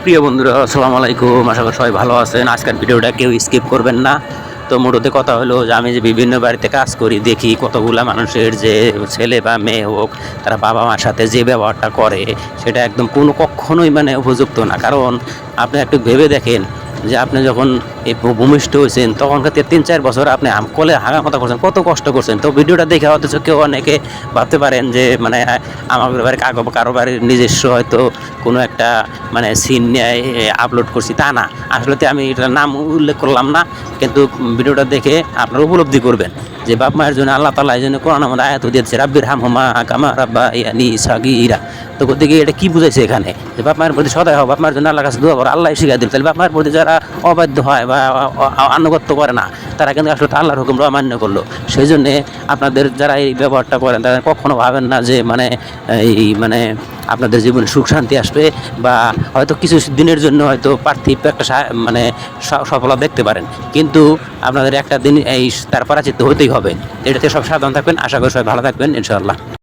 প্রিয় বন্ধুরা আসসালামু আলাইকুম, আশা করি সবাই ভালো আছেন। আজকের ভিডিওটা কেউ স্কিপ করবেন না। তো মোটতে কথা হলো যে আমি যে বিভিন্ন বাড়িতে কাজ করি, দেখি কতগুলা মানুষের যে ছেলে বা মেয়ে হোক, তারা বাবা মার সাথে যে ব্যবহারটা করে সেটা একদম কখনোই উপযুক্ত না। কারণ আপনি একটু ভেবে দেখেন যে আপনি যখন এই ভূমিষ্ঠ হয়েছেন তখনকার ৩-৪ বছর আপনি কোলে হাগামাতা করছেন, কত কষ্ট করছেন। তো ভিডিওটা দেখে অথচ কেউ অনেকে ভাবতে পারেন যে আমাদের বাড়ির কারো বাড়ির নিজস্ব হয়তো কোনো একটা সিন নিয়ে আপলোড করছি, তা না। আসলে আমি এটার নাম উল্লেখ করলাম না, কিন্তু ভিডিওটা দেখে আপনারা উপলব্ধি করবেন যে বাপ মায়ের জন্য আল্লাহ তাআলা এই জন্য কোরআন আমাদের আয়াত দিয়েছে, রাব্বির হামহুমা কামা রাব্বায়ানি সাগীরা। তো গতিকে এটা কি বুঝাইছে এখানে, যে বাপ মায়ের প্রতি সদয় হও, বাপ মায়ের জন্য আল্লাহর কাছে দোয়া করো, আল্লাহ শিখাই দিল। তাহলে বাপ মায়ের প্রতি যারা অবাধ্য হয় বা আনুগত্য করে না, তারা কিন্তু আসলে আল্লাহর হুকুমটা অমান্য করলো। সেই জন্যে আপনাদের যারা এই ব্যবহারটা করেন তারা কখনো ভাবেন না যে আপনাদের জীবনে সুখ শান্তি আসবে, বা হয়তো কিছু দিনের জন্য হয়তো পার্থিব একটা সফলতা দেখতে পারেন, কিন্তু আপনাদের একটা দিন তার পরাজিত হতেই হবে। এটাতে সব সাবধান থাকবেন। আশা করি সবাই ভালো থাকবেন ইনশাআল্লাহ।